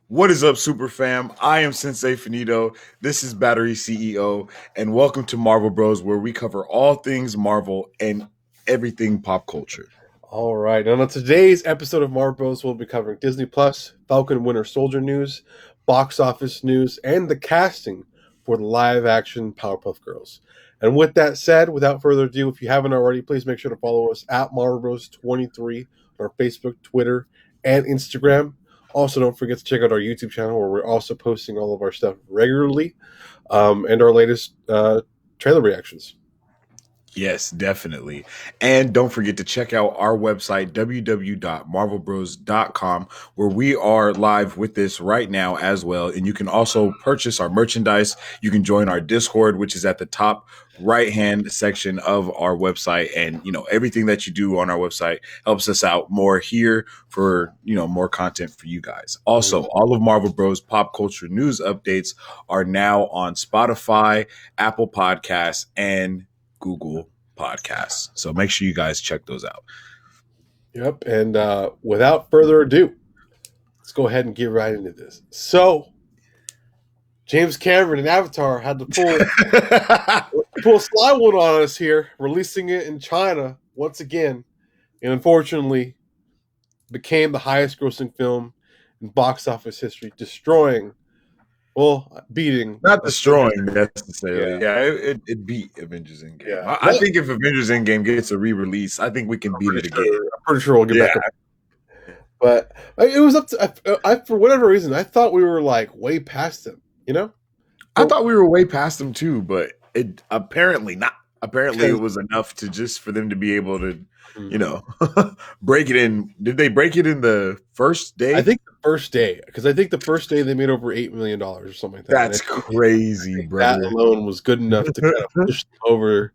What is up, Super Fam? I am Sensei Finito. This is Battery CEO, and welcome to Marvel Bros, where we cover all things Marvel and everything pop culture. All right. And on today's episode of Marvel Bros, we'll be covering Disney Plus, Falcon and Winter Soldier news, box office news, and the casting for the live-action Powerpuff Girls. And with that said, without further ado, if you haven't already, please make sure to follow us at Marvel Bros 23 on our Facebook, Twitter, and Instagram. Also, don't forget to check out our YouTube channel, where we're also posting all of our stuff regularly, and our latest trailer reactions. Yes, definitely. And don't forget to check out our website, www.marvelbros.com, where we are live with this right now as well. And you can also purchase our merchandise. You can join our Discord, which is at the top right-hand section of our website. And, everything that you do on our website helps us out more here for, more content for you guys. Also, all of Marvel Bros pop culture news updates are now on Spotify, Apple Podcasts, and Google Podcasts. So make sure you guys check those out. Yep. And without further ado, let's go ahead and get right into this. So, James Cameron and Avatar had to pull a sly one on us here, releasing it in China once again, and unfortunately became the highest grossing film in box office history, beating. Not destroying necessarily. Yeah, it beat Avengers Endgame. Yeah. I think if Avengers Endgame gets a re-release, I think we can beat it again. I'm pretty sure we'll get back up. But it was up to, I for whatever reason, I thought we were like way past him, I thought we were way past him too, but it apparently not. Apparently it was enough to just for them to be able to, break it in. Did they break it in the first day? I think the first day, because I think the first day they made over $8 million or something like that. That's crazy, bro. That alone was good enough to kind of push them over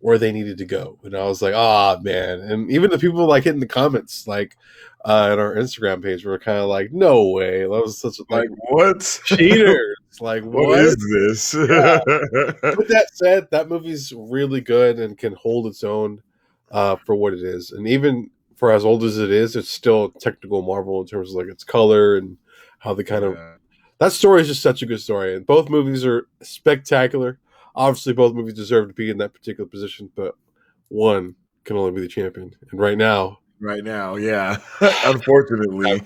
where they needed to go. And I was like, man. And even the people like hitting the comments, like on our Instagram page, were kind of like, no way. That was such a what? Cheaters. Like, what is this? Yeah. With that said, that movie's really good and can hold its own for what it is. And even for as old as it is, it's still technical Marvel in terms of like its color and how they kind of that story is just such a good story. And both movies are spectacular. Obviously, both movies deserve to be in that particular position, but one can only be the champion. And right now, yeah. Unfortunately,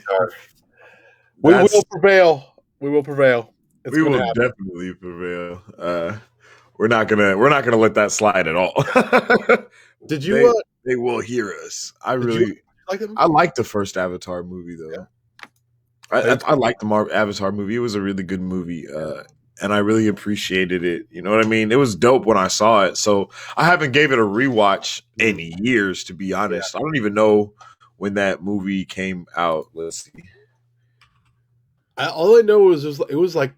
we will prevail. We will prevail. We will definitely prevail. We're not gonna let that slide at all. Did you? They will hear us. I like the first Avatar movie though. Yeah. I like the Avatar movie. It was a really good movie, and I really appreciated it. You know what I mean? It was dope when I saw it. So I haven't gave it a rewatch in years, to be honest. I don't even know when that movie came out. Let's see. All I know is it was like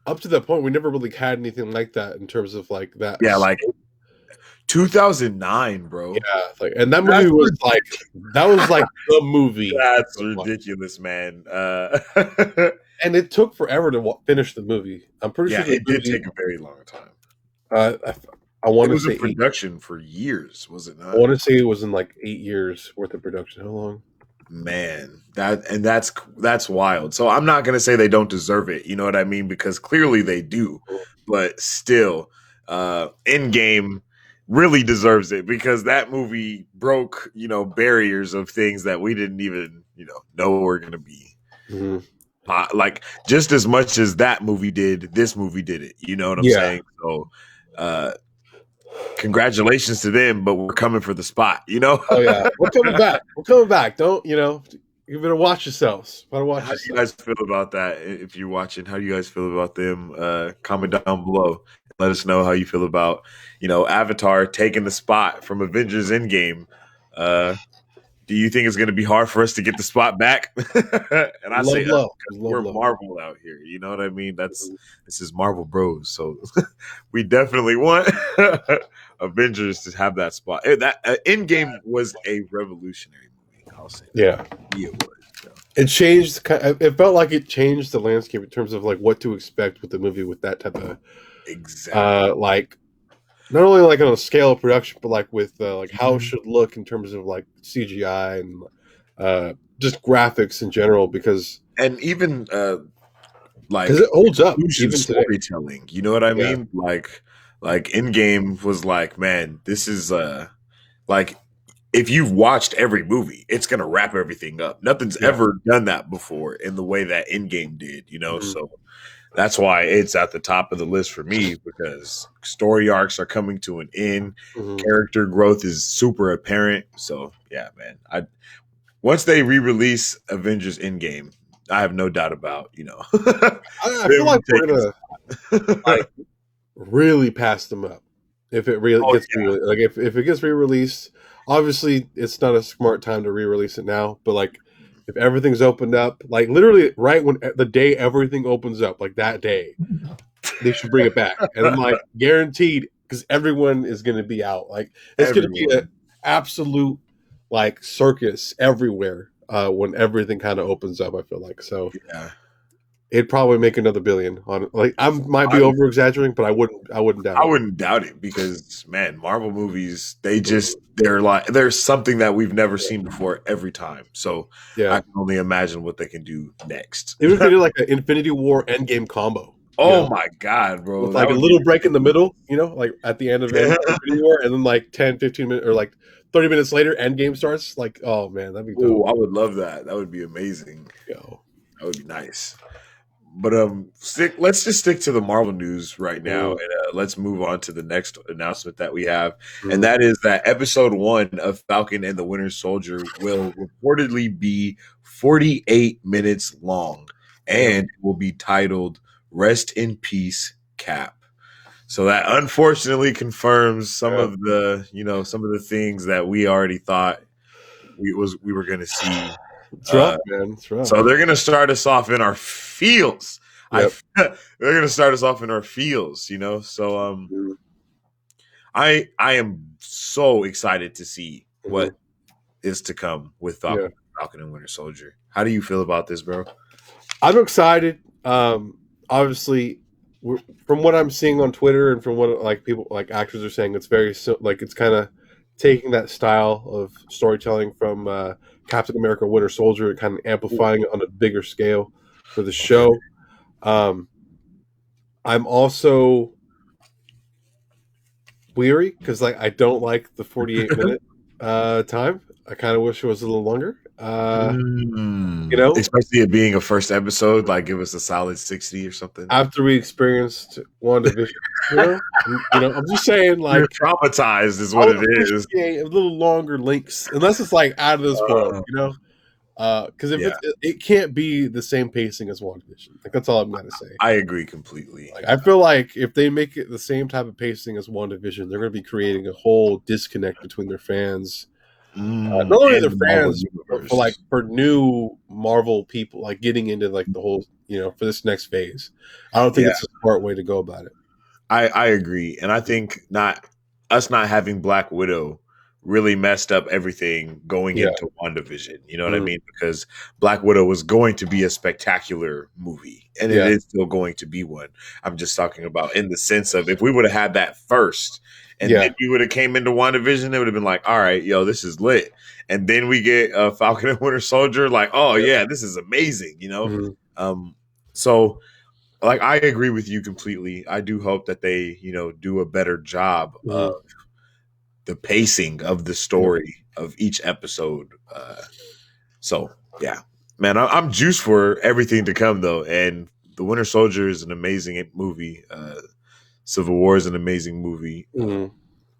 up to that point we never really had anything like that in terms of like that. Yeah, like 2009, bro. Yeah, and that movie was like the movie. That's ridiculous, man. And it took forever to finish the movie. I'm pretty sure it did take a very long time. I want to say in production for years, was it not? I want to say it was in like 8 years worth of production. How long? Man, that's wild. So I'm not gonna say they don't deserve it. You know what I mean? Because clearly they do, but still, Endgame really deserves it because that movie broke, barriers of things that we didn't even, know were gonna be. Mm-hmm. Like just as much as that movie did, this movie did it. You know what I'm saying? So, congratulations to them, but we're coming for the spot, Oh yeah, we're coming back. We're coming back. Don't you better watch yourselves. How do you guys feel about that? If you're watching, how do you guys feel about them? Comment down below. Let us know how you feel about Avatar taking the spot from Avengers Endgame. Do you think it's going to be hard for us to get the spot back? And I say we're Marvel out here. You know what I mean? This is Marvel Bros. So we definitely want Avengers to have that spot. That Endgame was a revolutionary movie. I'll say that. Yeah, it was. So. It changed. It felt like it changed the landscape in terms of like what to expect with the movie with that type of like. Not only like on a scale of production, but like with like how it should look in terms of like CGI and just graphics in general, because And even like it holds up conclusion even today. storytelling. You know what I Yeah, mean? Like Endgame was like, man, this is like if you've watched every movie, it's gonna wrap everything up. Nothing's yeah. ever done that before in the way that Endgame did, you know. Mhm. So that's why it's at the top of the list for me because story arcs are coming to an end. Mhm. Character growth is super apparent. So yeah, man. I once they re-release Avengers Endgame, I have no doubt about I feel like them we're taking. gonna like really pass them up if it really Oh gets like if it gets re-released. Obviously, it's not a smart time to re-release it now, but like if everything's opened up, like literally right when the day everything opens up, like that day, they should bring it back, and I'm yeah, like guaranteed because everyone is going to be out. Like it's going to be an everyone. absolute like circus everywhere when everything kind of opens up. I feel like so. Yeah, It'd probably make another billion on like I might be I over exaggerating, but I wouldn't doubt I it. wouldn't doubt it because man, Marvel movies Mhm. they're like there's something that we've never seen before every time. So I Yeah. can only imagine what they can do next. Even if they did like an Infinity War Endgame combo, Oh my god, with bro, like that a would be little break in the middle, like at the end of Infinity War, and then like 10, 15 minutes or like 30 minutes later, Endgame starts. Like, oh man, that'd be oh, dope. I would love that. That would be amazing. Yo. That would be nice. But let's just stick to the Marvel news right now, Mm, and let's move on to the next announcement that we have, and mm, that is that episode 1 of Falcon and the Winter Soldier will reportedly be 48 minutes long, damn. and it will be titled "Rest in Peace, Cap." So that unfortunately confirms Yeah. some of the things that we already thought we were going to see. It's rough, Uh, man. It's rough. so they're going to start us off in our feels. I Yep. they're going to start us off in our feels, you know. So Mm-hmm. I am so excited to see Mm-hmm. what is to come with Yeah. Falcon and Winter Soldier. How do you feel about this, bro? I'm excited. Obviously, from what I'm seeing on Twitter and from what like people like actors are saying, it's very like it's kind of taking that style of storytelling from Captain America: Winter Soldier and kind of amplifying it on a bigger scale for the Okay. show. Um, I'm also weary because like I don't like the 48-minute time. I kind of wish it was a little longer. You know, Especially it being a first episode, like give us a solid 60 or something. after we experienced WandaVision, I'm just saying, You're like, traumatized, is I what would it is. appreciate a little longer links, unless it's like out of this world, Uh, because if yeah, it can't be the same pacing as WandaVision. Like that's all I'm gonna say. I agree completely. Like I feel like if they make it the same type of pacing as WandaVision, they're gonna be creating a whole disconnect between their fans. Not only And their the Marvel fans, but for like universe. for new Marvel people, like getting into like the whole, for this next phase. I don't think Yeah, it's a smart way to go about it. I agree, and I think not having Black Widow really messed up everything going Yeah. into WandaVision. You know what I Mhm. mean? Because Black Widow was going to be a spectacular movie, and it Yeah. is still going to be one. I'm just talking about in the sense of if we would have had that first, and Yeah. then we would have came into WandaVision, it would have been like, all right, yo, this is lit. And then we get Falcon and Winter Soldier, like, oh Yeah. yeah, this is amazing. You know, Mhm. so like I agree with you completely. I do hope that they, do a better job of Mhm. the pacing of the Yeah. story of each episode. So yeah, man, I'm juiced for everything to come though. And the Winter Soldier is an amazing movie. Civil War is an amazing movie. Mhm.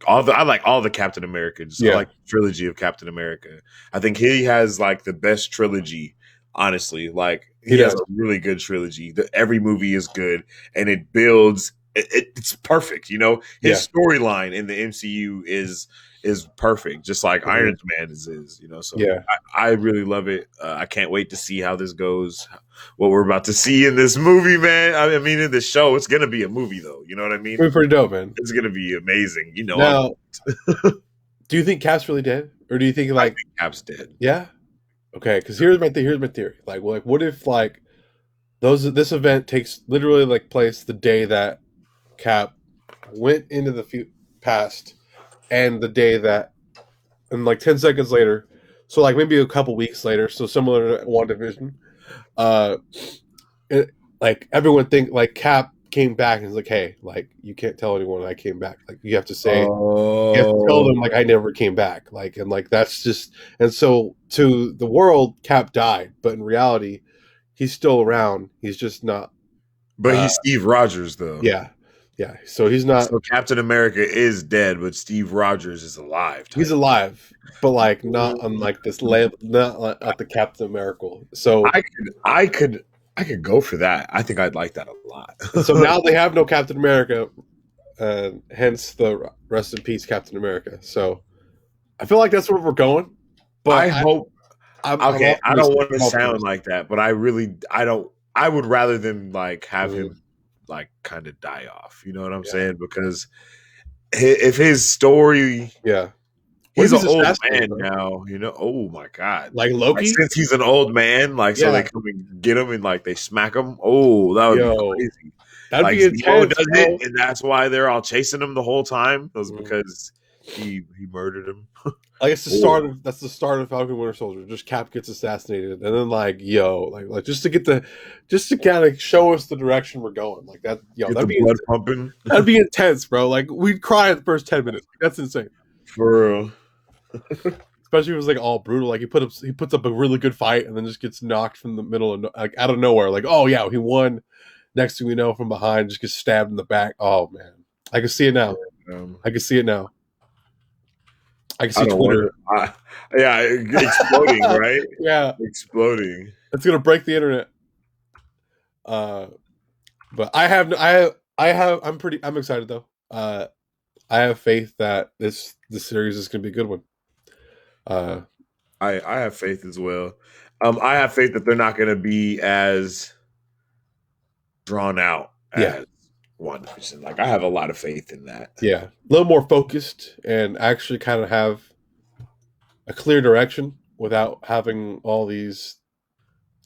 I like all the Captain Americans. I Yeah. like the trilogy of Captain America. I think he has like the best trilogy. Honestly, like He he has does. a really good trilogy. Every movie is good, and it builds. It's perfect. Yeah. His storyline in the MCU is perfect, just like Mhm. Iron Man is. So Yeah. I really love it. I can't wait to see how this goes. What we're about to see in this movie, man. I mean, in this show, it's gonna be a movie, though. You know what I mean? Pretty dope, man. It's gonna be amazing. I'm Now, do you think Cap's really dead, or do you think I like, think Cap's dead. yeah? Okay, because here's my theory. Like, what if like this event takes literally like place the day that Cap went into the past, and the day that, and like 10 seconds later, So like maybe a couple weeks later, so similar to WandaVision. Uh, it, like everyone think like Cap came back and is like, hey, like you can't tell anyone I came back. Like you have to say, you have to tell them Oh, like I never came back. Like and like that's just and so to the world, Cap died, but in reality, he's still around. He's just not. but Uh, he's Steve Rogers though. yeah, yeah. So he's not. So Captain America is dead, but Steve Rogers is alive. He's Type. alive, but like not on like this level, not like, at the Captain America. So I could go for that. I think I'd like that a lot. so now they have no Captain America, and hence the rest in peace Captain America. So I feel like that's where we're going. But I hope. I'm Okay, I don't optimistic. want to I'm sound optimistic. like that, but I don't. I would rather them like have Mhm. him like kind of die off. You know what I'm Yeah, saying? Because if his story, yeah. What if he's an he's old assassinated man though? now. You know? Oh my god! Like Like Loki? since he's an old man, like so they Yeah. come and get him and like they smack him. Oh, that would be Yo, crazy. that'd Like be Zemo intense, does it, bro. and that's why they're all chasing him the whole time. It was Mhm. because he murdered him. Like it's the Oh, start of that's the start of Falcon and Winter Soldier. Just Cap gets assassinated, and then like yo, like just to kind of show us the direction we're going. Like that, yo, get the blood pumping that'd be intense, bro. Like we'd cry at the first 10 minutes. That's insane. for real. Especially if it was like all brutal. Like he puts up a really good fight, and then just gets knocked from the middle and like out of nowhere. Like oh yeah, he won. Next thing we know, from behind, just gets stabbed in the back. Oh man, I can see it now. Um, I can see it now. I can I see don't want Twitter. to. Yeah, exploding, right? Yeah, Exploding. it's gonna break the internet. Uh, but I'm excited though. I have faith that this series is gonna be a good one. Uh, I have faith as well. I have faith that they're not going to be as drawn out yeah, as WandaVision. Like I have a lot of faith in that. yeah, a little more focused and actually kind of have a clear direction without having all these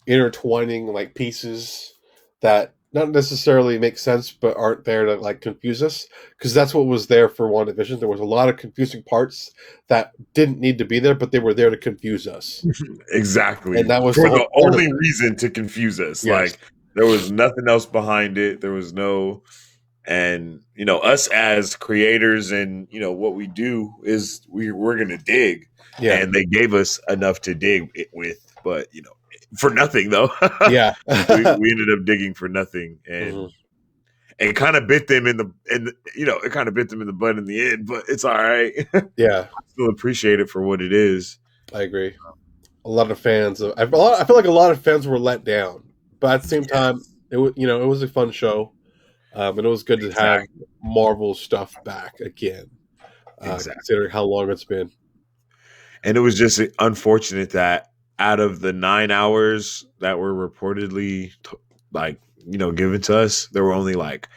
intertwining like pieces that not necessarily make sense but aren't there to like confuse us because that's what was there for WandaVision. There was a lot of confusing parts that didn't need to be there, but they were there to confuse us, Exactly. and that was For the whole the part of only it. reason to confuse us. Yes. Like there was nothing else behind it. There was no and us as creators and what we do is we're going to dig Yeah. and they gave us enough to dig it with, but for nothing though. Yeah. we ended up digging for nothing Mhm. and it kind of bit them it kind of bit them in the butt in the end, but it's all right. Yeah, Still appreciate it for what it is. I agree. A lot of fans. I feel like a lot of fans were let down, but at the same time, Yes, it was it was a fun show, and it was good to have exactly. Marvel stuff back again. Exactly. Considering how long it's been. And it was just unfortunate that out of the 9 hours that were reportedly like given to us, there were only like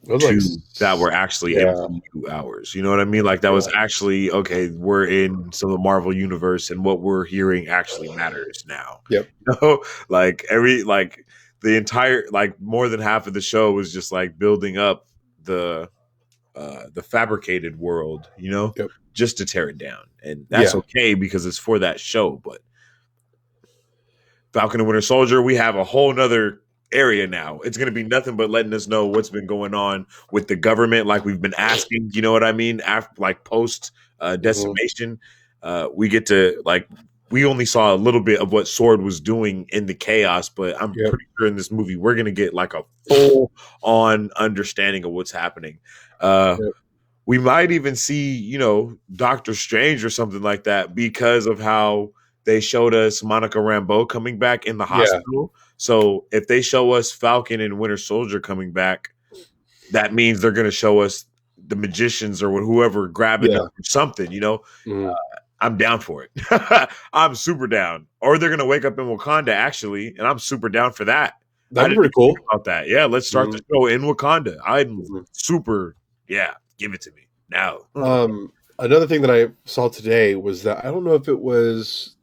It was like, two that were actually yeah, MCU hours. You know what I mean? Like that was yeah, actually okay. We're in some of the Marvel universe, and what we're hearing actually matters now. yep, Like the entire like more than half of the show was just like building up the fabricated world. yep, Just to tear it down, and that's yeah, okay because it's for that show. But Falcon and Winter Soldier, we have a whole nother area now. It's going to be nothing but letting us know what's been going on with the government, like we've been asking. You know what I mean? After like post hmm, decimation, we get to like we only saw a little bit of what Sword was doing in the chaos, but I'm yep, pretty sure in this movie we're going to get like a full on understanding of what's happening. yep, We might even see, Doctor Strange or something like that because of how they showed us Monica Rambeau coming back in the yeah, hospital. So if they show us Falcon and Winter Soldier coming back, that means they're going to show us the magicians or whoever grabbing them yeah, or something, hmm. I'm down for it. I'm super down. Or they're going to wake up in Wakanda actually, and I'm super down for that. I That'd be didn't pretty even think cool. about that. Yeah, let's start Hmm. the show in Wakanda. I'm Hmm. super, yeah, give it to me now. Another thing that I saw today was that I don't know if it was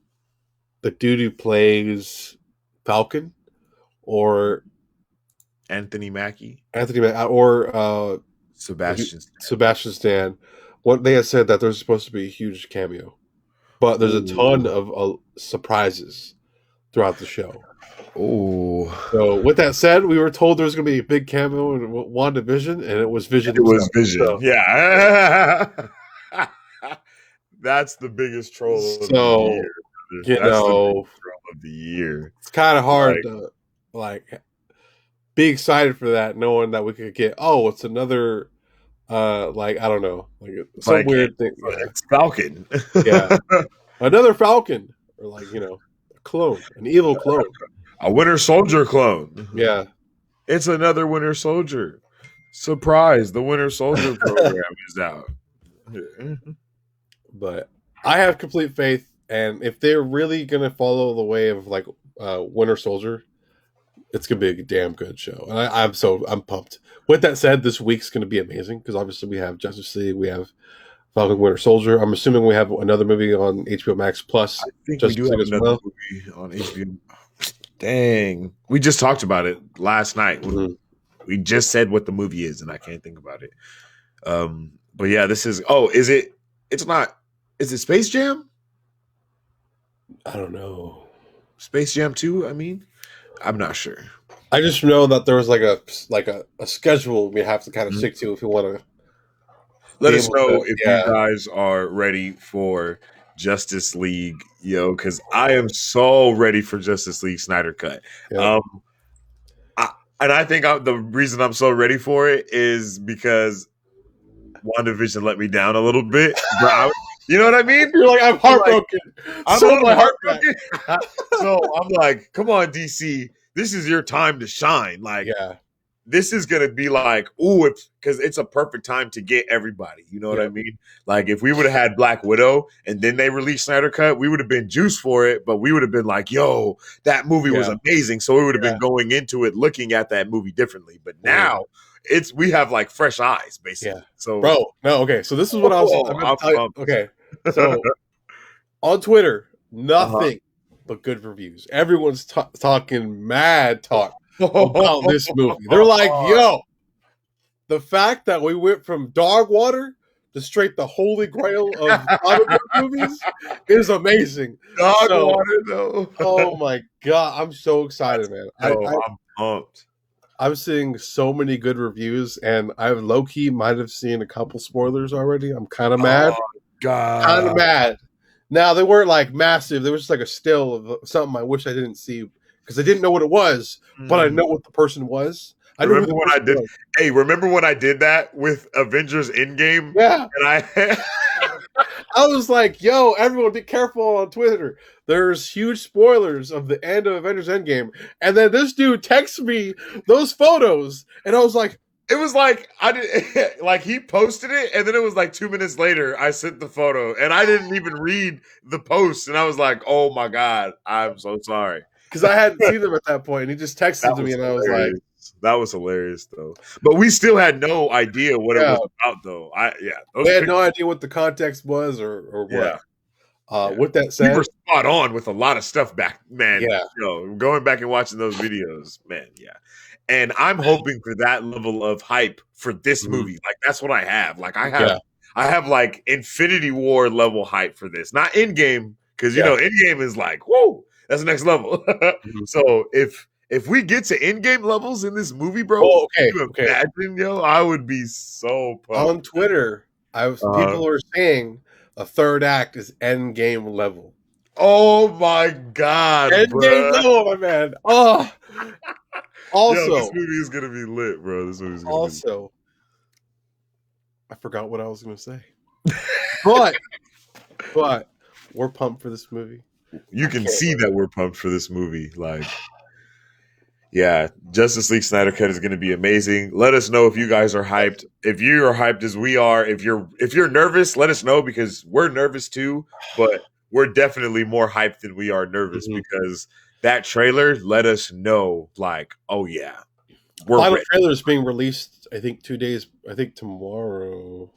the dude who plays Falcon or Anthony Mackie, Or Sebastian Stan. Sebastian Stan. What they had said that there's supposed to be a huge cameo. but there's a ton Ooh. of surprises throughout the show. Oh, So with that said, we were told there was going to be a big cameo in WandaVision, and it was Vision it was himself. Vision. So, Yeah. That's the biggest troll of the so year. Brother. you That's the know, biggest troll of the year. it's kind of hard Like, to like be excited for that, knowing that we could get it's another like I don't know, like some weird thing. Yeah, it's Falcon. yeah, another Falcon, or like a clone, an evil clone. A Winter Soldier clone. Yeah, It's another Winter Soldier. Surprise, the Winter Soldier program is out. but I have complete faith, and if they're really gonna follow the way of like Winter Soldier, it's gonna be a damn good show, and I'm pumped. With that said, this week's gonna be amazing because obviously we have Justice League, we have Falcon Winter Soldier. I'm assuming we have another movie on HBO Max Plus. I think Justice we do have League as another well. movie on HBO. Dang. We just talked about it last night. Mhm. We just said what the movie is, and I can't think about it. But yeah, this is it's not is it Space Jam? I don't know. Space Jam 2, I mean? I'm not sure. I just know that there was like a schedule we have to kind of stick to if you want to. Let us know if you guys are ready for Justice League, because I am so ready for Justice League Snyder Cut. Yeah. And I think the reason I'm so ready for it is because WandaVision let me down a little bit. You know what I mean? You're like, I'm heartbroken. I'm heartbroken. So I'm like, come on, DC. This is your time to shine. Like, this is going to be like, because it's a perfect time to get everybody. You know what I mean? Like, if we would have had Black Widow and then they released Snyder Cut, we would have been juiced for it, but we would have been like, yo, that movie was amazing. So we would have been going into it looking at that movie differently. But now we have like fresh eyes, basically. Yeah. So, bro, no, okay. So this is what I was. Okay. So on Twitter, nothing but good reviews. Everyone's talking mad talk about this movie. They're like, yo, the fact that we went from dog water to straight the holy grail of comic book movies is amazing. Dog water, though. Oh my god, I'm so excited, man. I'm pumped. I'm seeing so many good reviews, and I low key might have seen a couple spoilers already. I'm kind of mad. Oh, God. Kind of mad. Now, they weren't like massive. There was just like a still of something I wish I didn't see because I didn't know what it was, but I know what the person was. Remember when I did that with Avengers Endgame? Yeah. And I was like, yo, everyone be careful on Twitter. There's huge spoilers of the end of Avengers Endgame. And then this dude texts me those photos, and I was like, it was like he posted it, and then it was like 2 minutes later I sent the photo, and I didn't even read the post, and I was like, "Oh my god, I'm so sorry," because I hadn't seen them at that point, and he just texted to me, and I was like, "That was hilarious, though." But we still had no idea what it was about, though. We had no idea what the context was or what. With that said, we were spot on with a lot of stuff back, man. Yeah, going back and watching those videos, man. Yeah. And I'm hoping for that level of hype for this movie. Like, that's what I have. Like, I have like Infinity War level hype for this. Not Endgame, because Endgame is like, whoa, that's the next level. So if we get to Endgame levels in this movie, bro, imagine, I would be so pumped. On Twitter, people are saying a third act is Endgame level. Oh my god, Endgame level, my man. Oh. Also, this movie is gonna be lit, bro. This movie is gonna be lit. I forgot what I was gonna say, but we're pumped for this movie. You can see that we're pumped for this movie. Like, yeah, Justice League Snyder Cut is gonna be amazing. Let us know if you guys are hyped. If you are hyped as we are, if you're nervous, let us know because we're nervous too. But we're definitely more hyped than we are nervous because that trailer let us know, like, oh yeah, final trailer is being released. I think 2 days. I think tomorrow.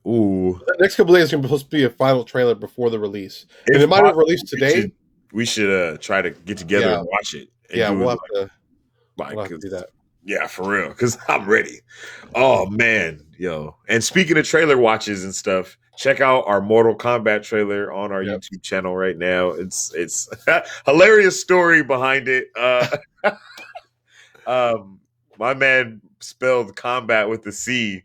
Ooh, the next couple of days is supposed to be a final trailer before the release, and it might have released today. We should try to get together and watch it. And we'll have to do that. Yeah, for real, because I'm ready. Oh man, yo! And speaking of trailer watches and stuff, check out our Mortal Kombat trailer on our Yep. YouTube channel right now. It's hilarious story behind it. My man spelled combat with the C,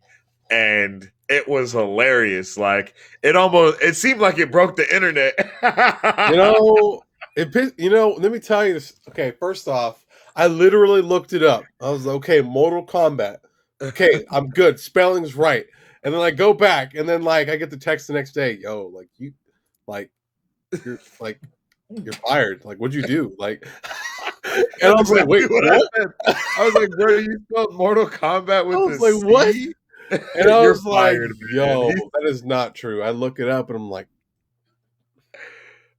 and it was hilarious. Like it seemed like it broke the internet. You know, let me tell you this. Okay, first off, I literally looked it up. I was like, okay, Mortal Kombat. Okay, I'm good. Spelling's right. And then I go back, and then like I get the text the next day, yo, like you're fired. Like, what'd you do? Like, and I was like, wait, what? I was like, bro, you spelled Mortal Kombat with I was the like, what? C? And I You're was like, fired, yo, man. that is not true. I look it up, and I'm like,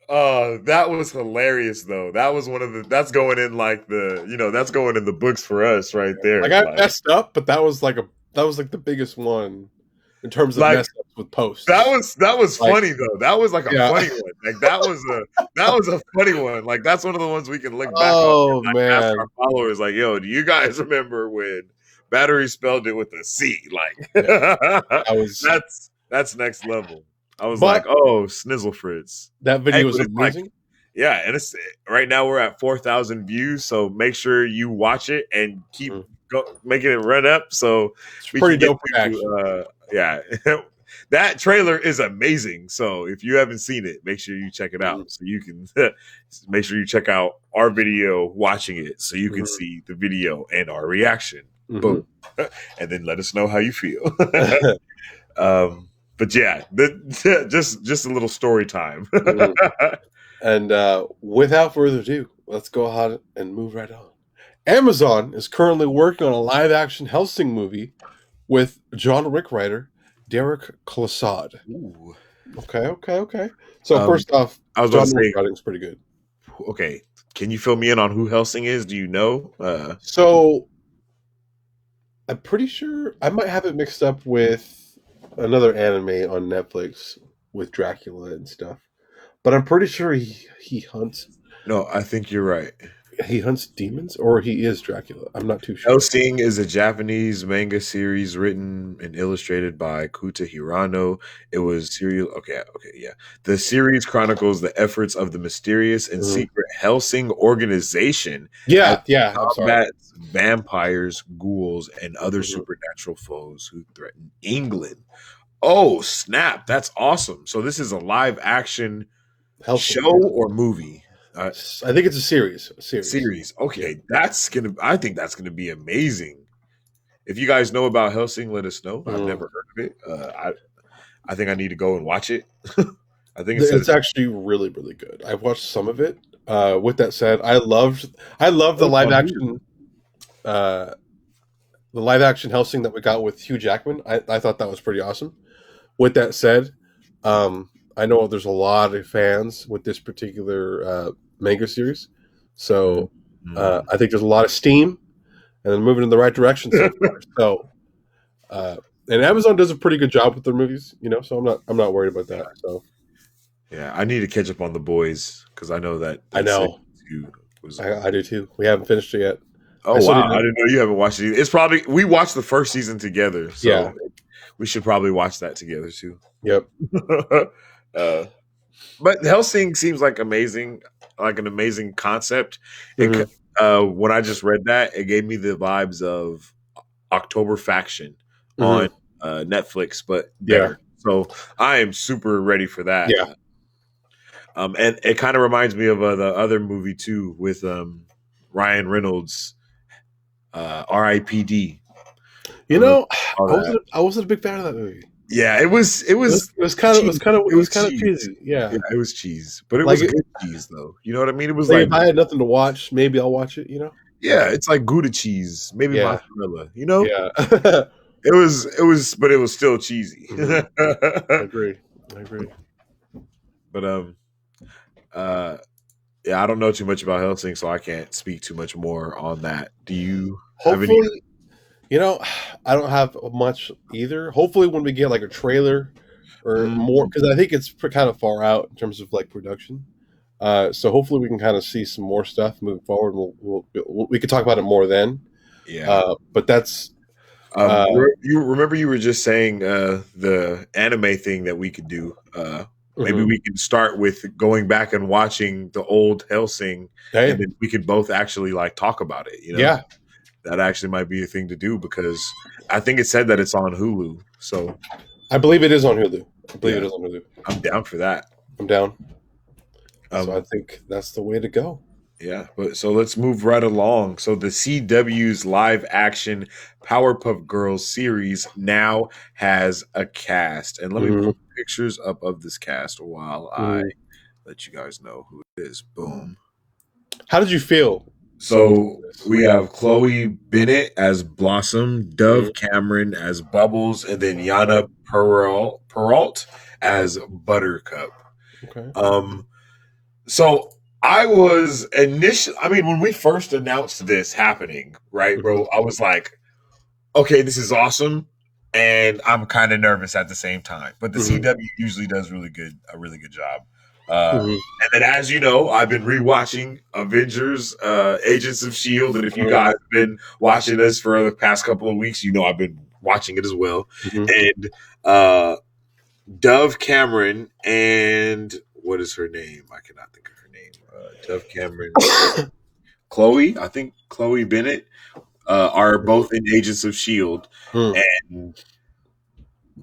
That was hilarious though. That was that's going in like that's going in the books for us right there. like I messed up, but that was like the biggest one in terms of Like, mess ups with posts. that was Like, funny though. That was like a yeah. funny one. Like that was a funny one. Like that's one of the ones we can look back Oh on and like, ask man, our followers, like, yo, do you guys remember when Battery spelled it with a C? Like I was, that's next level. I was but like, oh, Snizzle Fritz. that video was But it's like, amazing. yeah, and it's right now we're at 4,000 views, so make sure you watch it and keep making it run up. So It's we pretty can dope get action. yeah, that trailer is amazing. So if you haven't seen it, make sure you check it out. So you can make sure you check out our video watching it, so you can see the video and our reaction. Boom, and then let us know how you feel. But yeah, just a little story time. And without further ado, let's go ahead and move right on. Amazon is currently working on a live-action Hellsing movie with John Wick writer Derek Classad. Ooh. Okay. So first off, I was John going to Wick say, writing's pretty good. Okay, can you fill me in on who Hellsing is? Do you know? So I'm pretty sure I might have it mixed up with another anime on Netflix with Dracula and stuff, but I'm pretty sure he hunts. No, I think you're right. He hunts demons, or he is Dracula. I'm not too sure. Hellsing is a Japanese manga series written and illustrated by Kuta Hirano. It was serial. Okay, yeah. The series chronicles the efforts of the mysterious and secret Hellsing organization. Yeah. I'm sorry. Vampires, ghouls, and other supernatural foes who threaten England. Oh snap! That's awesome. So this is a live action show or movie. I think it's a series. Series. Okay, I think that's gonna be amazing. If you guys know about Hellsing, let us know. I've never heard of it. I think I need to go and watch it. I think it's actually really, really good. I've watched some of it. With that said, I loved the live action, the live action Hellsing that we got with Hugh Jackman. I thought that was pretty awesome. With that said, I know there's a lot of fans with this particular manga series, so I think there's a lot of steam, and they're moving in the right direction so far. So, and Amazon does a pretty good job with their movies, so I'm not worried about that. So, yeah, I need to catch up on The Boys because I know that. I know. I do too. We haven't finished it yet. Oh wow! I didn't know you haven't watched it. It's probably we watched the first season together, so we should probably watch that together too. Yep. But Hellsing seems like an amazing concept. When I just read that, it gave me the vibes of October Faction on Netflix, but better. So I am super ready for that. Yeah. And it kind of reminds me of the other movie too with Ryan Reynolds, R.I.P.D. I wasn't a big fan of that movie. Yeah, it was kind of cheesy. Yeah, it was cheese, but it was good cheese though. You know what I mean? It was like if I had nothing to watch, maybe I'll watch it. Yeah, it's like Gouda cheese, maybe mozzarella. Yeah, it was, but it was still cheesy. I agree. But yeah, I don't know too much about Hellsing, so I can't speak too much more on that. Do you? Hopefully, I don't have much either. Hopefully, when we get like a trailer or more, because I think it's kind of far out in terms of like production. So hopefully, we can kind of see some more stuff moving forward. We could talk about it more then. Yeah. But that's Uh, You remember you were just saying the anime thing that we could do. Maybe mhm. we can start with going back and watching the old Hellsing, and Hey, then we could both actually like talk about it. You know, yeah, that actually might be a thing to do because I think it said that it's on Hulu. So I believe it is on Hulu. I believe it yeah, is on Hulu. I'm down for that. I'm down. So I Um, think that's the way to go. yeah, but so let's move right along. So the CW's live action Powerpuff Girls series now has a cast. And let me Hmm. pull pictures up of this cast while I Hmm. let you guys know who it is. Boom. How did you feel going through So this? we have Chloe Bennett as Blossom, Mhm. Dove Cameron as Bubbles, and then Yana Peralt as Buttercup. Okay. Um, So I was initially, I mean, when we first announced this happening, right, Hmm. bro, I was like, okay, this is awesome. And I'm kind of nervous at the same time. But the Hmm. CW usually does a really good job. Uh, Hmm. and then, as you know, I've been rewatching Avengers, Agents of S.H.I.E.L.D. And if you Hmm. guys have been watching this for the past couple of weeks, you know I've been watching it as well. Hmm. And uh, Dove Cameron and what is her name? I cannot think of her name. Dove Cameron, Chloe. I think Chloe Bennett are both in Agents of Shield, Hmm. and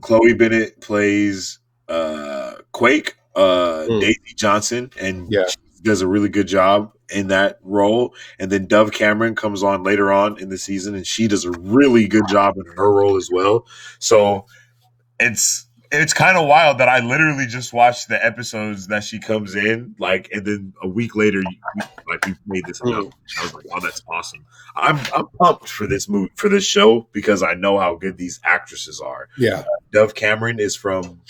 Chloe Bennett plays Quake, Hmm. Daisy Johnson, and Yeah. she does a really good job in that role. And then Dove Cameron comes on later on in the season, and she does a really good job in her role as well. So it's kind of wild that I literally just watched the episodes that she comes in, like, and then a week later, we made this Hmm. announcement. I was like, "Oh, that's awesome!" I'm pumped for this movie for this show because I know how good these actresses are. Yeah. Dove Cameron is from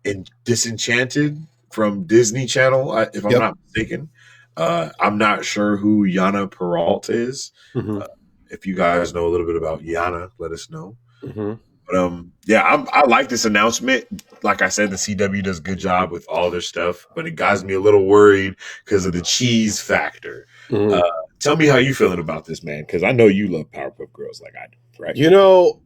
in Disenchanted from Disney Channel, if I'm Yep. not mistaken. I'm not sure who Yana Peralt is. Hmm. Uh, if you guys know a little bit about Yana, let us know. Hmm. But yeah, I like this announcement. Like I said, the CW does a good job with all their stuff, but it got me a little worried because of the cheese factor. Hmm. Uh, tell me how you feeling about this, man, because I know you love Powerpuff Girls like I do, right?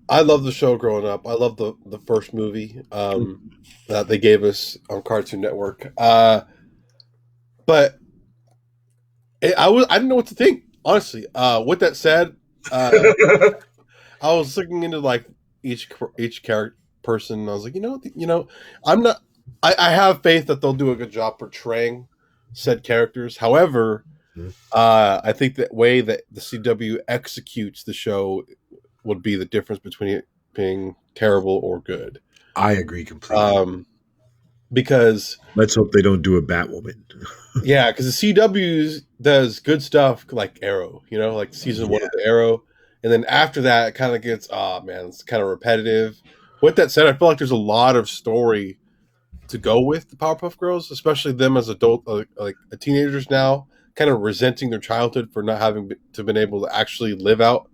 I love the show growing up. I love the first movie that they gave us on Cartoon Network. But I didn't know what to think, honestly. With that said, uh, I was looking into like each character person. And I was like, I'm not. I have faith that they'll do a good job portraying said characters. However, I think that way that the CW executes the show would be the difference between it being terrible or good. I agree completely. Um, because Let's hope they don't do a Batwoman. yeah, because the CW does good stuff like Arrow, like season one Yeah, of the Arrow, and then after that, it kind of gets man, it's kind of repetitive. With that said, I feel like there's a lot of story to go with the Powerpuff Girls, especially them as adult, like teenagers now, kind of resenting their childhood for not having to been able to actually live out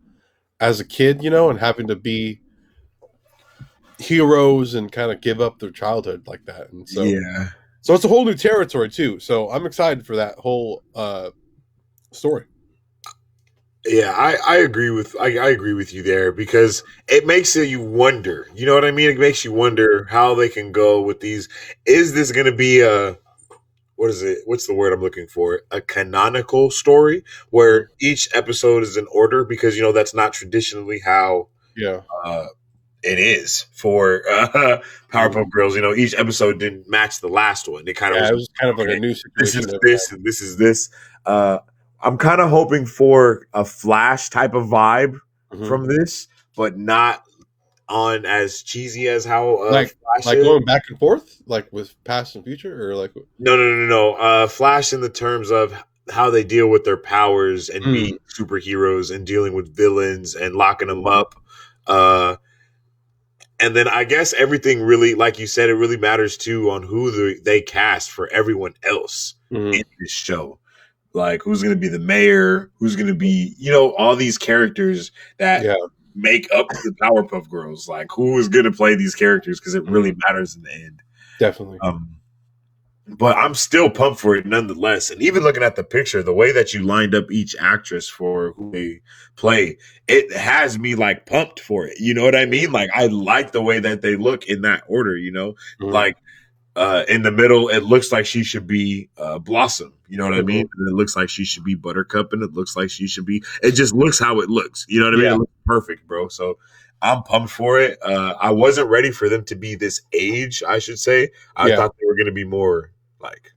as a kid, and having to be heroes and kind of give up their childhood like that, and yeah, so it's a whole new territory too. So I'm excited for that whole story. yeah. I agree with I agree with you there because it makes you wonder. You know what I mean? It makes you wonder how they can go with these. Is this going to be a what is it? What's the word I'm looking for? A canonical story Mhm. where each episode is in order because that's not traditionally how Yeah. uh, it is for Mhm. Powerpuff Girls. Each episode didn't match the last one. It kind of Yeah, was it was kind of like a okay. new This situation is every this and this is this. Uh, I'm kind of hoping for a Flash type of vibe time. Hmm. from this, but not on as cheesy as how Like Flash like is. going back and forth, like with past and future, or like. No, no, no, no. Flash in the terms of how they deal with their powers and being Mm. superheroes and dealing with villains and locking them up. Uh, and then I guess everything really, like you said, it really matters too on who they cast for everyone else in Hmm. this show. Like who's going to be the mayor? Who's going to be, all these characters that Yeah. make up the Powerpuff Girls. Like who is going to play these characters because it really Hmm. matters in the end. Definitely. Um, but I'm still pumped for it nonetheless. And even looking at the picture, the way that you lined up each actress for who they play, it has me like pumped for it. You know what I mean? Like I like the way that they look in that order, you know? Mhm. Like in the middle, it looks like she should be Blossom. You know what I mean? Mhm. And it looks like she should be Buttercup, and it looks like she should be. It just looks how it looks. You know what I mean? It Yeah. looks perfect, bro. So I'm pumped for it. I wasn't ready for them to be this age. I should say. I Yeah. thought they were going to be more like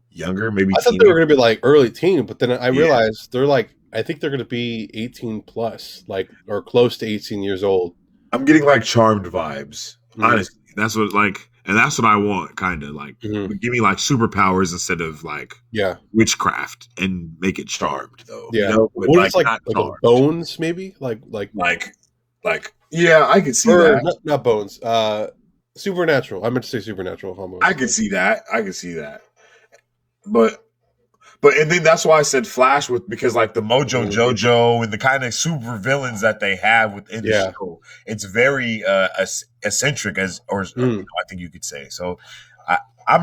younger, maybe I thought they were teenage. going to be like early teen, but then I Yeah, realized they're like, I think they're going to be 18 plus, like, or close to 18 years old. I'm getting like Charmed vibes. Mm. Honestly, that's what like, and that's what I want. Kind of like, Mhm. give me like superpowers instead of like Yeah. witchcraft, and make it Charmed though. You Yeah. know, but What if like it's like not like a Charmed. bones, maybe? Like, yeah, I could see Or that. not bones. Supernatural. I meant to say supernatural I almost. could see that. I could see that. But and then that's why I said Flash with because like the Mojo Mhm. Jojo and the kind of super villains that they have within the Yeah. show, it's very eccentric Mm. I think you could say. So I, I'm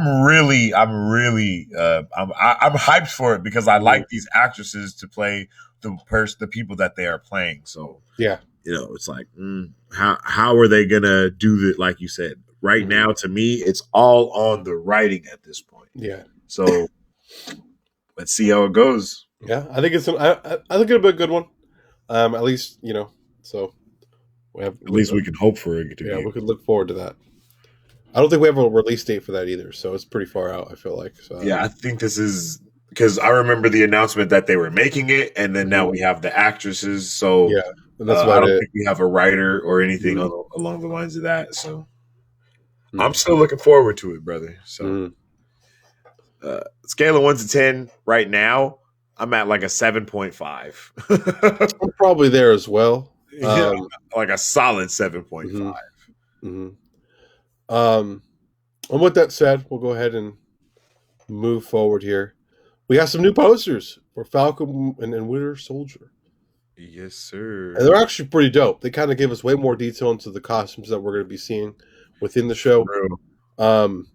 hyped for it because I Mm. like these actresses to play the people that they are playing. So Yeah. it's like how are they gonna do that? Like you said, right Mhm. now to me, it's all on the writing at this point. Yeah. So let's see how it goes. Yeah. I think I think it'll be a good one. At least so we have At least we can hope for it to yeah, be. we could look forward to that. I don't think we have a release date for that either, so it's pretty far out. I feel like so. Yeah, I think this is because I remember the announcement that they were making it, and then now Mhm. we have the actresses. So Yeah, and that's I about don't it. think we have a writer or anything Mhm. along the lines of that. So I'm Mhm. still looking forward to it, brother. So Mhm. scale of 1 to 10 right now, I'm at like a 7.5. I'm probably there as well. Yeah, like a solid 7.5. Mhm. Mhm. Um, and with that said, we'll go ahead and move forward here. We have some new posters for Falcon and Winter Soldier, Yes, and they're sir. actually pretty dope. They kind of give us way more detail into the costumes that we're going to be seeing within the show, Real. um,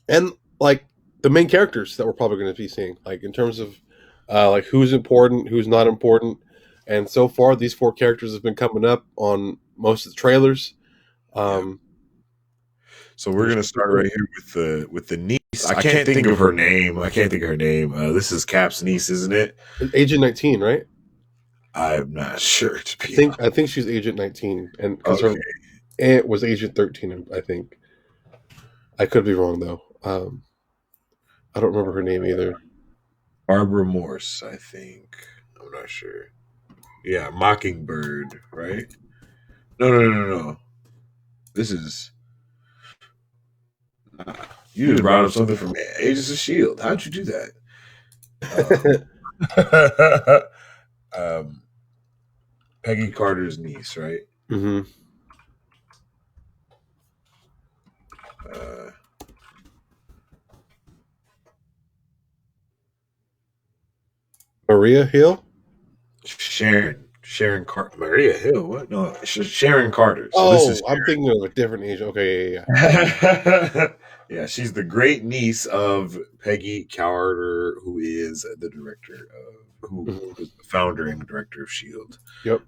and like the main characters that we're probably going to be seeing, like in terms of like who's important, who's not important. And so far, these four characters have been coming up on most of the trailers. Yeah. Um, So we're which gonna is pretty start cool. right here with the niece. I can't think of her name. I can't think of her name. This is Cap's niece, isn't it? Agent 19, right? I'm not sure to I be think honest. I think she's Agent 19, and because her Okay, aunt was Agent 13, I think. I could be wrong though. I don't remember her name either. Barbara Morse. I think. I'm not sure. Yeah, Mockingbird. Right? No, no, no, no, no. This is. Nah, you just brought up something from Agents of Shield. How'd you do that? um, Peggy Carter's niece, right? hmm Uh, Maria Hill. Maria Hill. What? No, Sharon Carter. So this is Oh, I'm thinking of a different agent. Okay, yeah, Sharon. Yeah, she's the great niece of Peggy Carter, who is the director of, yeah. who was the founder and director of Shield. Yep.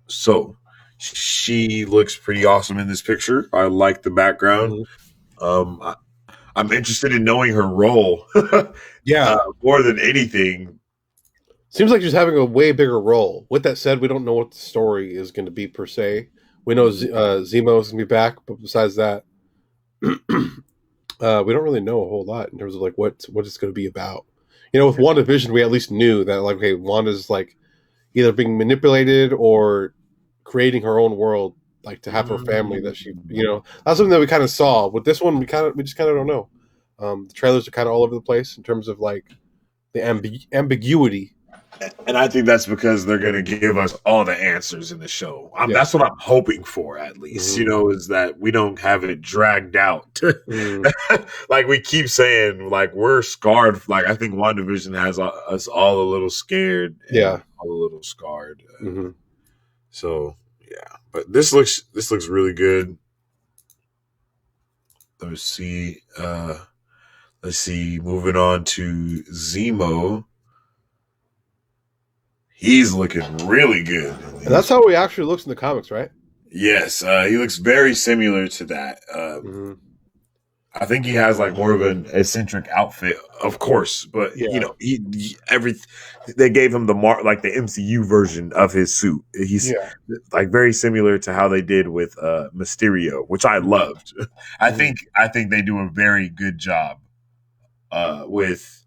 So she looks pretty awesome in this picture. I like the background. hmm Um, I'm interested in knowing her role Yeah. more than anything. Seems like she's having a way bigger role. With that said, we don't know what the story is going to be per se. We know Zemo is going to be back, but besides that, we don't really know a whole lot in terms of like what it's going to be about. With WandaVision, we at least knew that like, okay, Wanda's like either being manipulated or creating her own world, like to have her family that she, that's something that we kind of saw. With this one, we just kind of don't know. The trailers are kind of all over the place in terms of like the ambiguity. And I think that's because they're going to give us all the answers in the show. Yeah. That's what I'm hoping for, at least, Mhm. is that we don't have it dragged out. Mhm. Like we keep saying, like we're scarred. Like I think WandaVision has us all a little scared and Yeah. all a little scarred. hmm So yeah, but this looks really good. Let me see. Let's see. Moving on to Zemo. He's looking really good. And that's how he actually looks in the comics, right? Yes, he looks very similar to that. Mm-hmm. I think he has like more of an eccentric outfit, of course, but Yeah. they gave him the like the MCU version of his suit. He's Yeah. like very similar to how they did with Mysterio, which I loved. Mm-hmm. I think they do a very good job with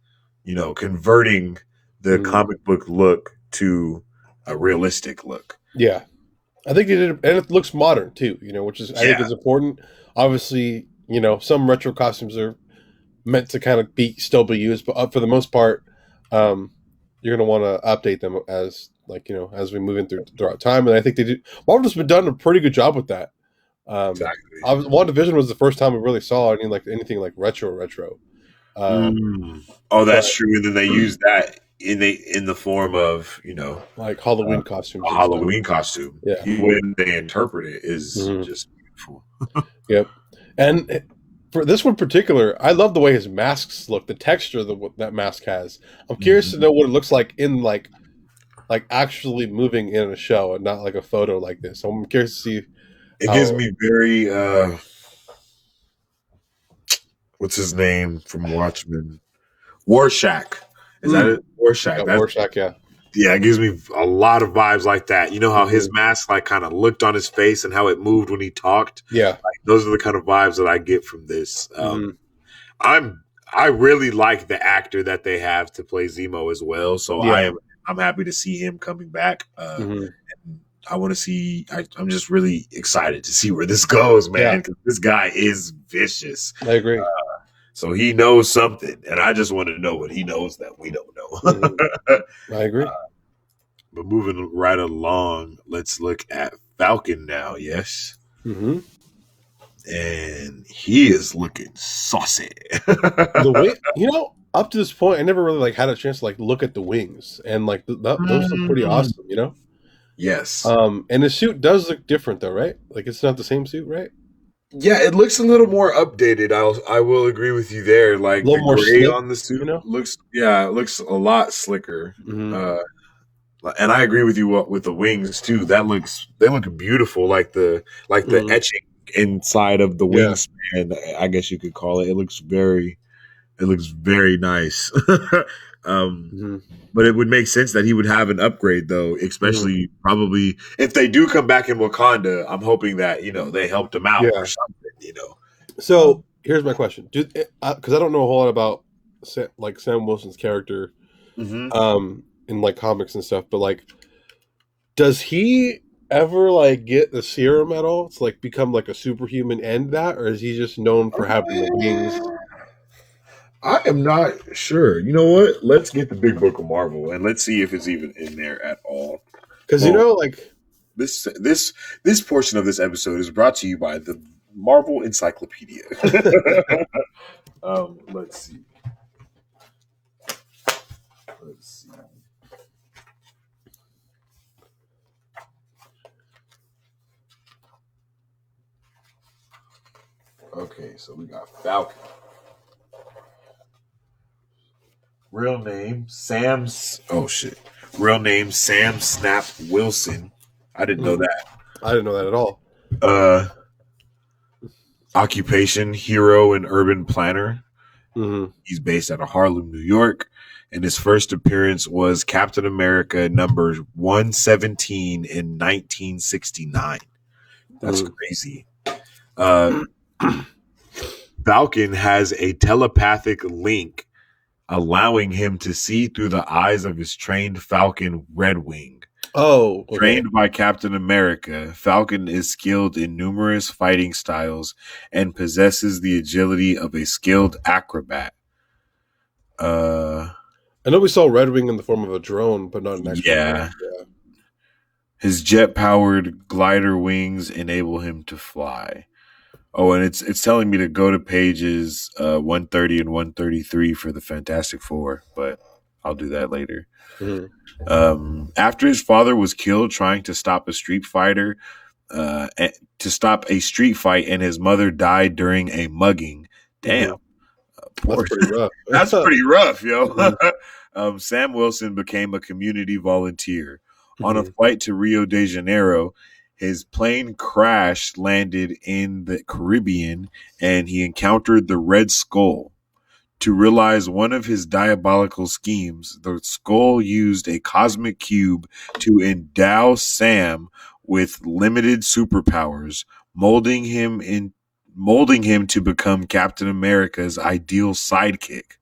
converting the Mm-hmm. comic book look to a realistic look. Yeah. I think they did, and it looks modern too, which is, I think, Yeah, is important. Obviously, some retro costumes are meant to kind of still be used, but for the most part, um, you're going to want to update them as as we move in throughout time. And I think they do. Marvel's been done a pretty good job with that. exactly. WandaVision was the first time we really saw anything like retro. Um, Oh, but that's true. And then they use that in the form of like Halloween a costumes and stuff. Halloween costume. Yeah. The way they interpret it is Mhm. just beautiful. Yep. And for this one in particular, I love the way his masks look, the texture that mask has. I'm curious to know what it looks like in like actually moving in a show and not like a photo like this. So I'm curious to see It gives how. me very what's his name from Watchmen? Rorschach. Is that it? Yeah, Rorschach. That's Rorschach. Yeah. Yeah, it gives me a lot of vibes like that. You know how his Mhm. mask like kind of looked on his face and how it moved when he talked? Yeah. Like those are the kind of vibes that I get from this. Hmm. I really like the actor that they have to play Zemo as well. So Yeah. I'm happy to see him coming back. Hmm. I want to see. I'm just really excited to see where this goes, Yeah. man. Because this guy is vicious. I agree. So he knows something, and I just want to know what he knows that we don't know. Hmm. I agree. But moving right along, let's look at Falcon now. Yes, Hmm. and he is looking saucy. The way up to this point, I never really had a chance to look at the wings, and those look pretty awesome. Yes. And the suit does look different though, right? Like it's not the same suit, right? Yeah, it looks a little more updated. I will agree with you there. A Like the little more gray slick, on the suit you know? it looks a lot slicker. Hmm. Uh, and I agree with you with the wings too. They look beautiful. Like the Hmm. etching inside of the Yeah. wingspan, I guess you could call it. It looks very nice. um, Hmm. but it would make sense that he would have an upgrade though, Hmm. especially probably if they do come back in Wakanda. I'm hoping that they helped him out or Yeah. something. So Um, here's my question, dude, because I don't know a whole lot about Sam Wilson's character, mhm. in comics and stuff, but does he ever get the serum at all? It's become a superhuman and that, or is he just known for having the wings? I am not sure. You know what? Let's get the Big Book of Marvel and let's see if it's even in there at all. Because Well, this portion of this episode is brought to you by the Marvel Encyclopedia. Let's see. Let's see. Okay, so we got Falcon. Real name Sam's. Oh shit. Real name Sam Snap Wilson. I didn't know that. I didn't know that at all. Uh, Occupation hero and urban planner. Hmm. He's based out of Harlem, New York, and his first appearance was Captain America number 117 in 1969. That's Hmm. crazy. Uh, Falcon has a telepathic link allowing him to see through the eyes of his trained Falcon Redwing. Oh, okay. Trained by Captain America, Falcon is skilled in numerous fighting styles and possesses the agility of a skilled acrobat. I know we saw Red Wing in the form of a drone, but not an actual Yeah. drone. Yeah. His jet-powered glider wings enable him to fly. Oh, and it's telling me to go to pages 130 and 133 for the Fantastic Four, but I'll do that later. Mhm. After his father was killed trying to stop a street fighter, to stop a street fight, and his mother died during a mugging. Damn. Mhm. That's pretty rough. That's pretty rough, yo. Mhm. Sam Wilson became a community volunteer. On a Mhm. flight to Rio de Janeiro, his plane crash landed in the Caribbean and he encountered the Red Skull. To realize one of his diabolical schemes, the Skull used a cosmic cube to endow Sam with limited superpowers, molding him to become Captain America's ideal sidekick.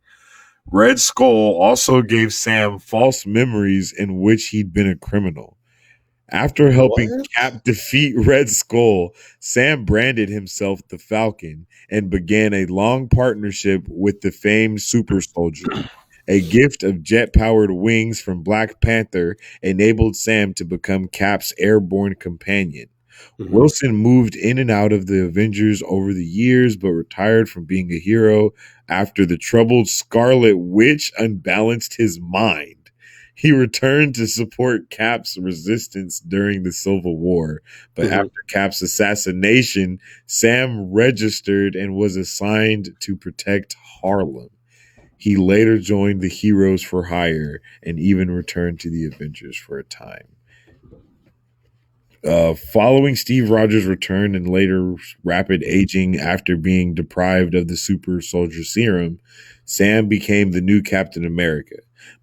Red Skull also gave Sam false memories in which he'd been a criminal. After helping What? Cap defeat Red Skull, Sam branded himself the Falcon and began a long partnership with the famed Super Soldier. A gift of jet powered wings from Black Panther enabled Sam to become Cap's airborne companion. Mhm. Wilson moved in and out of the Avengers over the years, but retired from being a hero after the troubled Scarlet Witch unbalanced his mind. He returned to support Cap's resistance during the Civil War, but Mhm. after Cap's assassination, Sam registered and was assigned to protect Harlem. He later joined the Heroes for Hire and even returned to the Avengers for a time. Following Steve Rogers' return and later rapid aging after being deprived of the super soldier serum, Sam became the new Captain America.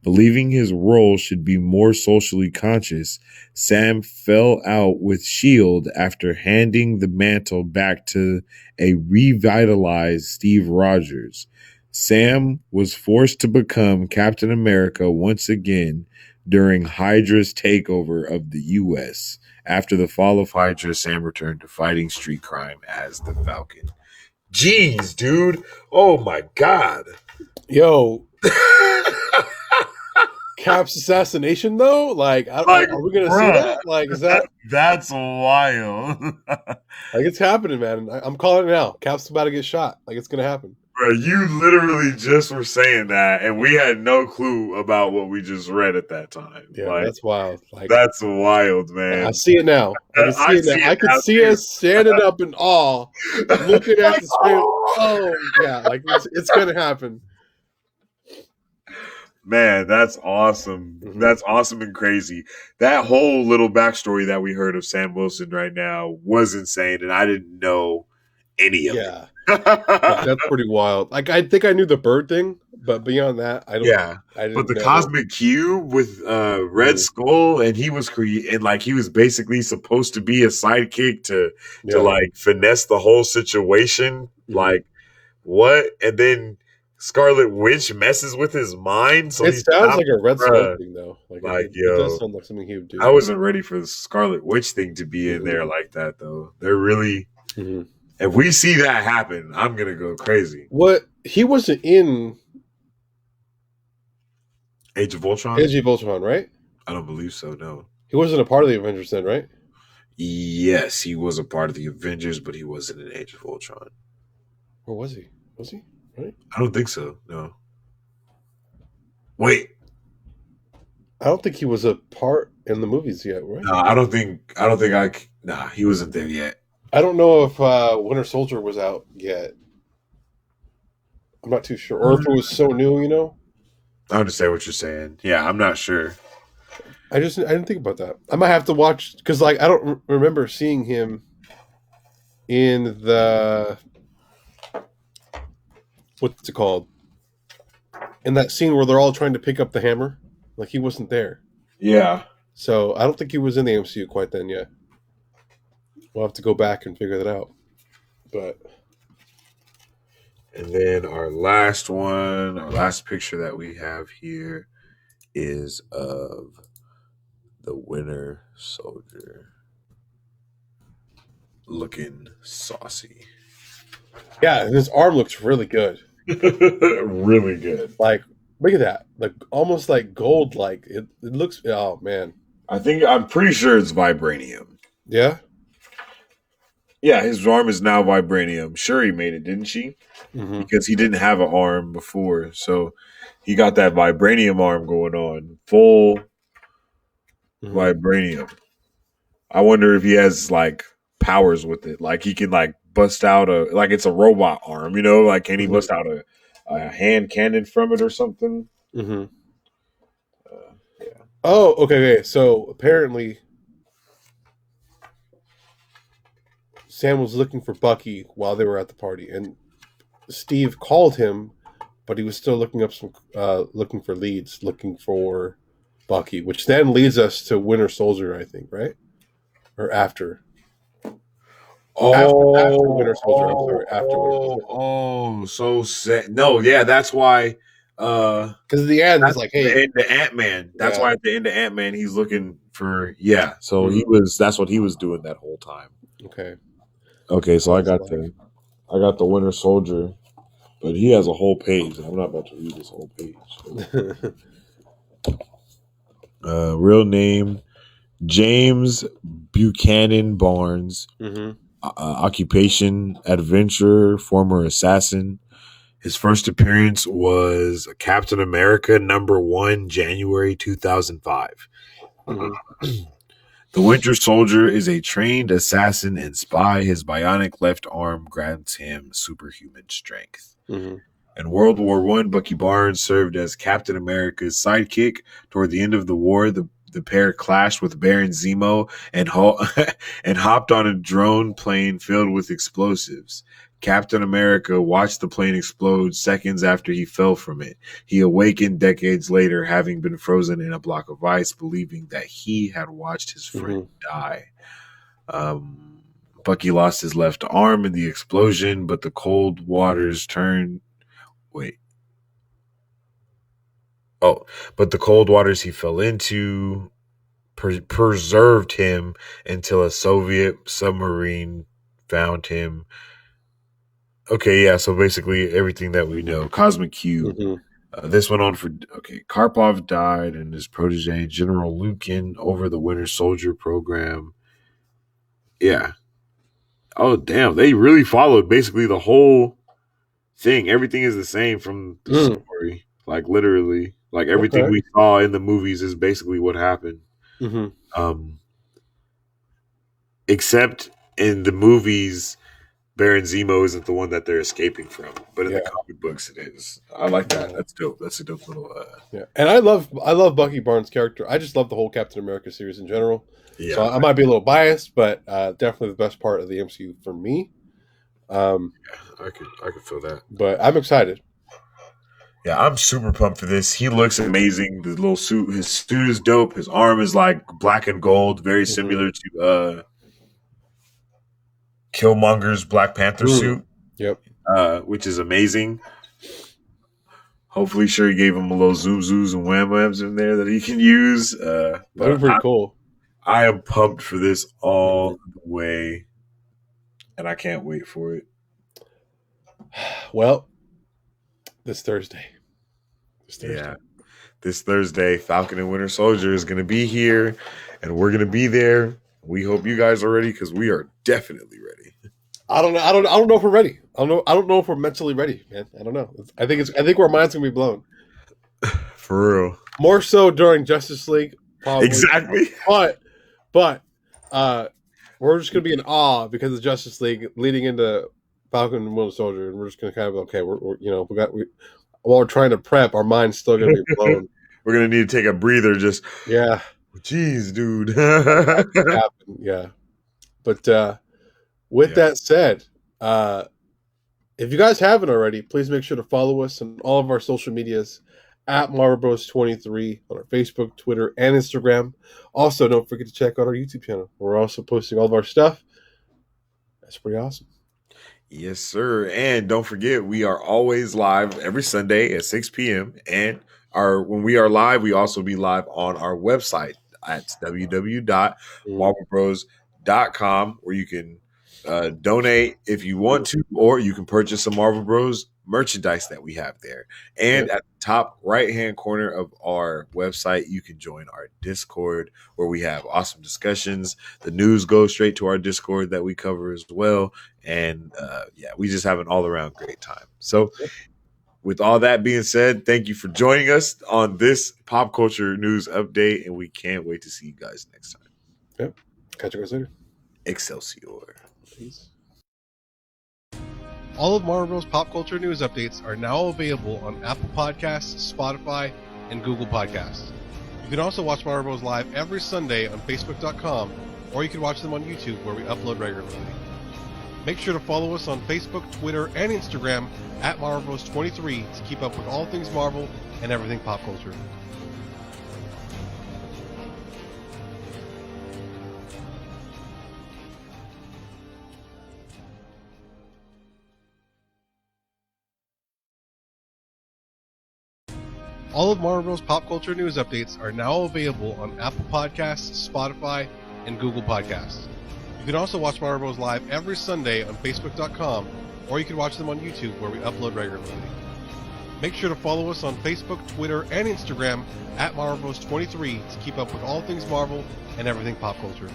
Believing his role should be more socially conscious, Sam fell out with S.H.I.E.L.D. after handing the mantle back to a revitalized Steve Rogers. Sam was forced to become Captain America once again during Hydra's takeover of the U.S. After the fall of Hydra, Sam returned to fighting street crime as the Falcon. Jeez, dude. Oh my God. Yo, Cap's assassination though? Like, Like, are we gonna see bruh, that? Like, is that that's wild. like it's happening, man? I'm calling it now. Cap's about to get shot. Like, it's gonna happen. Bro, you literally just were saying that, and we had no clue about what we just read at that time. Yeah, Like, that's wild. Like, that's wild, I man. see it now. I can I see it now. see I it could now see too. us standing up in awe, looking at Like, the screen. Oh yeah, like it's gonna happen. man, that's awesome. Mhm. That's awesome and crazy. That whole little backstory that we heard of Sam Wilson right now was insane, and I didn't know any of Yeah, like it. that's pretty wild. Like I think I knew the bird thing, but beyond that, Yeah. I But didn't the know. Cosmic Cube with Red Mhm. Skull, and he was and like he was basically supposed to be a sidekick to Yeah. like finesse the whole situation. Mhm. Like what? And then Scarlet Witch messes with his mind, so It he's sounds not, like a Red Skull bruh. thing though. Like Like it does yo, sound like something he would I do. wasn't ready for the Scarlet Witch thing to be in Mhm. there like that though. They're really. Mhm. If we see that happen, I'm gonna go crazy. What he wasn't in Age of Ultron? Age of Ultron, right? I don't believe so. No. He wasn't a part of the Avengers then, right? Yes, he was a part of the Avengers, but he wasn't in Age of Ultron. Or was he? Was he? Right? I don't think so. No. Wait. I don't think he was a part in the movies yet, right? No, I don't think. I don't think I. Nah, he wasn't there yet. I don't know if Winter Soldier was out yet. I'm not too sure, or if it was so new. I understand what you're saying. Yeah, I'm not sure. I didn't think about that. I might have to watch because like I don't remember seeing him in the what's it called in that scene where they're all trying to pick up the hammer. Like he wasn't there, Yeah. so I don't think he was in the MCU quite then yet. We'll have to go back and figure that out. But And then our last one, our last picture that we have here is of the Winter Soldier looking saucy. yeah, and his arm looks really good. Really good. Like look at that, like almost like gold. Like it looks. Oh man, I'm pretty sure it's vibranium. yeah. Yeah, his arm is now vibranium. Shuri made it, didn't she? Mm-hmm. Because he didn't have an arm before. So he got that vibranium arm going on. Full Mm-hmm. vibranium. I wonder if he has like powers with it. Like he can like bust out like it's a robot arm, Like can he bust out a hand cannon from it or something. Mm-hmm. Yeah. Oh, okay. So apparently, Sam was looking for Bucky while they were at the party, and Steve called him, but he was still looking for leads, looking for Bucky, which then leads us to Winter Soldier, I think, right? Or after. After Winter Soldier, I'm sorry, after Winter Soldier. So sad. No, yeah, that's why. Because at the end, he's That's like, the "Hey, end of Ant-Man. That's yeah, why at the end of Ant-Man, he's looking for So Mhm. that's what he was doing that whole time. okay." Okay, so So it's like, I got the Winter Soldier, but he has a whole page. I'm not about to read this whole page. Real name James Buchanan Barnes. hmm Occupation adventurer, former assassin. His first appearance was Captain America #1, January 2005. hmm The Winter Soldier is a trained assassin and spy. His bionic left arm grants him superhuman strength. hmm In World War One, Bucky Barnes served as Captain America's sidekick. Toward the end of the war, the pair clashed with Baron Zemo and and hopped on a drone plane filled with explosives. Captain America watched the plane explode seconds after he fell from it. He awakened decades later, having been frozen in a block of ice, believing that he had watched his friend die. Bucky lost his left arm in the explosion, but the cold waters turned. Wait. Oh, but the cold waters he fell into preserved him until a Soviet submarine found him. Okay, yeah, so basically everything that we know. Cosmic Cube. hmm This went on for. Okay, Karpov died and his protege, General Lukin, over the Winter Soldier program. Yeah. Oh, damn. They really followed basically the whole thing. Everything is the same from the story. Like, literally. Like, everything Okay. we saw in the movies is basically what happened. hmm Um, except in the movies, Baron Zemo isn't the one that they're escaping from, but in Yeah. the comic books, it is. I like that. That's dope. That's a dope little. Yeah, and I love Bucky Barnes' character. I just love the whole Captain America series in general. So Yeah, I might be a little biased, but definitely the best part of the MCU for me. Um, I could feel that. but I'm excited. Yeah, I'm super pumped for this. He looks amazing. The little suit, his suit is dope. His arm is like black and gold, very hmm similar to Killmonger's Black Panther suit, Yep, which is amazing. Hopefully, sure he gave him a little zoom zoos and wham whams in there that he can use. that'd be pretty cool. I am pumped for this all Mhm. the way, and I can't wait for it. Well, this Thursday. Yeah. This Thursday, Falcon and Winter Soldier is going to be here, and we're going to be there. We hope you guys are ready because we are definitely ready. I don't know. I don't know if we're ready. I don't know if we're mentally ready, man. I don't know. I think our minds gonna be blown. For real. More so during Justice League, probably. Exactly. But we're just gonna be in awe because of Justice League leading into Falcon and Winter Soldier, and we're just gonna kind of be, okay. While we're trying to prep, our mind's still gonna be blown. We're going to need to take a breather. Just, Yeah, jeez, dude. yeah. But with that said, if you guys haven't already, please make sure to follow us on all of our social medias at MarvelBros23 on our Facebook, Twitter, and Instagram. Also, don't forget to check out our YouTube channel. We're also posting all of our stuff. That's pretty awesome. Yes, sir. And don't forget, we are always live every Sunday at 6 p.m. And when we are live, we also be live on our website at www.marvelbros.com, where you can donate if you want to, or you can purchase some Marvel Bros merchandise that we have there. And at the top right-hand corner of our website, you can join our Discord, where we have awesome discussions. The news goes straight to our Discord that we cover as well. And we just have an all-around great time. So with all that being said, thank you for joining us on this pop culture news update, and we can't wait to see you guys next time. Yep. Catch you guys later. Excelsior. Peace. All of Marvel Bros. Pop culture news updates are now available on Apple Podcasts, Spotify, and Google Podcasts. You can also watch Marvel Bros. Live every Sunday on Facebook.com, or you can watch them on YouTube, where we upload regularly. Make sure to follow us on Facebook, Twitter, and Instagram at Marvel Bros. 23 to keep up with all things Marvel and everything pop culture. All of Marvel Bros. Pop culture news updates are now available on Apple Podcasts, Spotify, and Google Podcasts. You can also watch Marvel Bros. Live every Sunday on Facebook.com, or you can watch them on YouTube, where we upload regularly. Make sure to follow us on Facebook, Twitter, and Instagram at Marvel Bros. 23 to keep up with all things Marvel and everything pop culture.